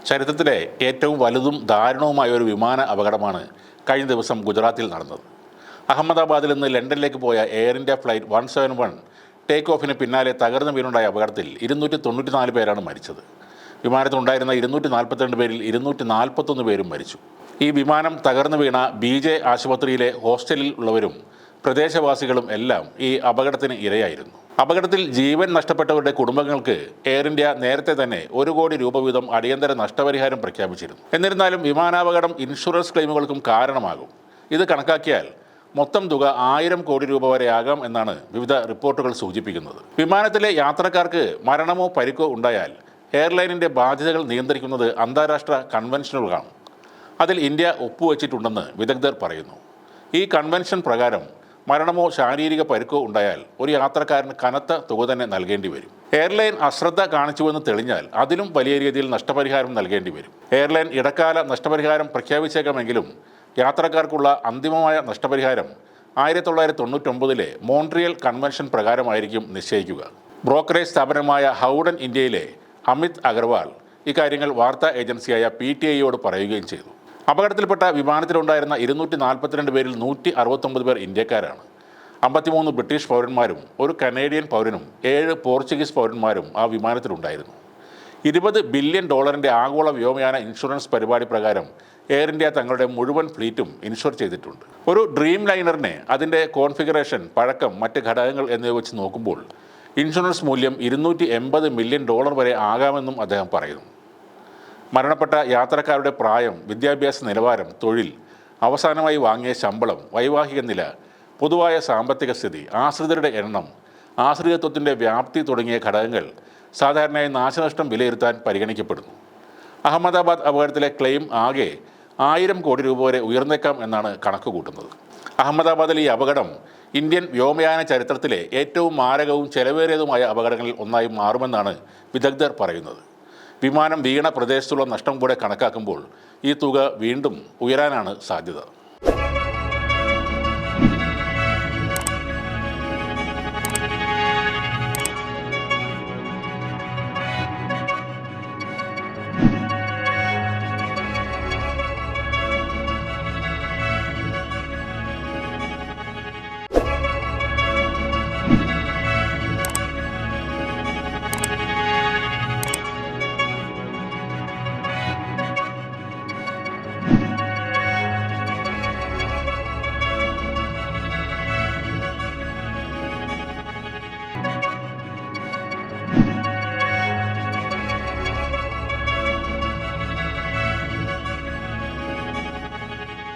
ചരിത്രത്തിലെ ഏറ്റവും വലുതും ദാരുണവുമായ ഒരു വിമാന അപകടമാണ് കഴിഞ്ഞ ദിവസം ഗുജറാത്തിൽ നടന്നത്. അഹമ്മദാബാദിൽ നിന്ന് ലണ്ടനിലേക്ക് പോയ എയർ ഇന്ത്യ ഫ്ലൈറ്റ് 171 ടേക്ക് ഓഫിന് പിന്നാലെ തകർന്നു വീണുണ്ടായ അപകടത്തിൽ 294 പേരാണ് മരിച്ചത്. വിമാനത്തിലുണ്ടായിരുന്ന 242 പേരിൽ 241 പേരും മരിച്ചു. ഈ വിമാനം തകർന്നു വീണ BJ ആശുപത്രിയിലെ ഹോസ്റ്റലിൽ ഉള്ളവരും പ്രദേശവാസികളും എല്ലാം ഈ അപകടത്തിന് ഇരയായിരുന്നു. അപകടത്തിൽ ജീവൻ നഷ്ടപ്പെട്ടവരുടെ കുടുംബങ്ങൾക്ക് എയർ ഇന്ത്യ നേരത്തെ തന്നെ 1 കോടി രൂപ വീതം അടിയന്തര നഷ്ടപരിഹാരം പ്രഖ്യാപിച്ചിരുന്നു. എന്നിരുന്നാലും വിമാനാപകടം ഇൻഷുറൻസ് ക്ലെയിമുകൾക്കും കാരണമാകും. ഇത് കണക്കാക്കിയാൽ മൊത്തം തുക 1000 കോടി രൂപ വരെ ആകാം എന്നാണ് വിവിധ റിപ്പോർട്ടുകൾ സൂചിപ്പിക്കുന്നത്. വിമാനത്തിലെ യാത്രക്കാർക്ക് മരണമോ പരിക്കോ ഉണ്ടായാൽ എയർലൈനിൻ്റെ ബാധ്യതകൾ നിയന്ത്രിക്കുന്നത് അന്താരാഷ്ട്ര കൺവെൻഷനുകളാണ്. അതിൽ ഇന്ത്യ ഒപ്പുവെച്ചിട്ടുണ്ടെന്ന് വിദഗ്ധർ പറയുന്നു. ഈ കൺവെൻഷൻ പ്രകാരം മരണമോ ശാരീരിക പരിക്കോ ഉണ്ടായാൽ ഒരു യാത്രക്കാരന് കനത്ത തുക തന്നെ നൽകേണ്ടി വരും. എയർലൈൻ അശ്രദ്ധ കാണിച്ചുവെന്ന് തെളിഞ്ഞാൽ അതിലും വലിയ രീതിയിൽ നഷ്ടപരിഹാരം നൽകേണ്ടി വരും. എയർലൈൻ ഇടക്കാല നഷ്ടപരിഹാരം പ്രഖ്യാപിച്ചേക്കാമെങ്കിലും യാത്രക്കാർക്കുള്ള അന്തിമമായ നഷ്ടപരിഹാരം 1999 മോൺട്രിയൽ കൺവെൻഷൻ പ്രകാരമായിരിക്കും നിശ്ചയിക്കുക. ബ്രോക്കറേജ് സ്ഥാപനമായ ഹൗഡൻ ഇന്ത്യയിലെ അമിത് അഗർവാൾ ഇക്കാര്യങ്ങൾ വാർത്താ ഏജൻസിയായ PTIയോട് പറയുകയും ചെയ്തു. അപകടത്തിൽപ്പെട്ട വിമാനത്തിലുണ്ടായിരുന്ന 242 പേരിൽ 169 പേർ ഇന്ത്യക്കാരാണ്. 53 ബ്രിട്ടീഷ് പൗരന്മാരും 1 കനേഡിയൻ പൗരനും 7 പോർച്ചുഗീസ് പൗരന്മാരും ആ വിമാനത്തിലുണ്ടായിരുന്നു. $20 ബില്യൺ ആഗോള വ്യോമയാന ഇൻഷുറൻസ് പരിപാടി പ്രകാരം എയർ ഇന്ത്യ തങ്ങളുടെ മുഴുവൻ ഫ്ലീറ്റും ഇൻഷുർ ചെയ്തിട്ടുണ്ട്. ഒരു ഡ്രീം ലൈനറിനെ അതിൻ്റെ കോൺഫിഗറേഷൻ, പഴക്കം, മറ്റ് ഘടകങ്ങൾ എന്നിവ വെച്ച് നോക്കുമ്പോൾ ഇൻഷുറൻസ് മൂല്യം $280 മില്യൺ വരെ ആകാമെന്നും അദ്ദേഹം പറയുന്നു. മരണപ്പെട്ട യാത്രക്കാരുടെ പ്രായം, വിദ്യാഭ്യാസ നിലവാരം, തൊഴിൽ, അവസാനമായി വാങ്ങിയ ശമ്പളം, വൈവാഹിക നില, പൊതുവായ സാമ്പത്തിക സ്ഥിതി, ആശ്രിതരുടെ എണ്ണം, ആശ്രിതത്വത്തിൻ്റെ വ്യാപ്തി തുടങ്ങിയ ഘടകങ്ങൾ സാധാരണയായി നാശനഷ്ടം വിലയിരുത്താൻ പരിഗണിക്കപ്പെടുന്നു. അഹമ്മദാബാദ് അപകടത്തിലെ ക്ലെയിം ആകെ 1000 കോടി രൂപ വരെ ഉയർന്നേക്കാം എന്നാണ് കണക്ക് കൂട്ടുന്നത്. അഹമ്മദാബാദിലെ ഈ അപകടം ഇന്ത്യൻ വ്യോമയാന ചരിത്രത്തിലെ ഏറ്റവും മാരകവും ചെലവേറിയതുമായ അപകടങ്ങളിൽ ഒന്നായി മാറുമെന്നാണ് വിദഗ്ധർ പറയുന്നത്. വിമാനം വീണ പ്രദേശത്തുള്ള നഷ്ടം കൂടെ കണക്കാക്കുമ്പോൾ ഈ തുക വീണ്ടും ഉയരാനാണ് സാധ്യത.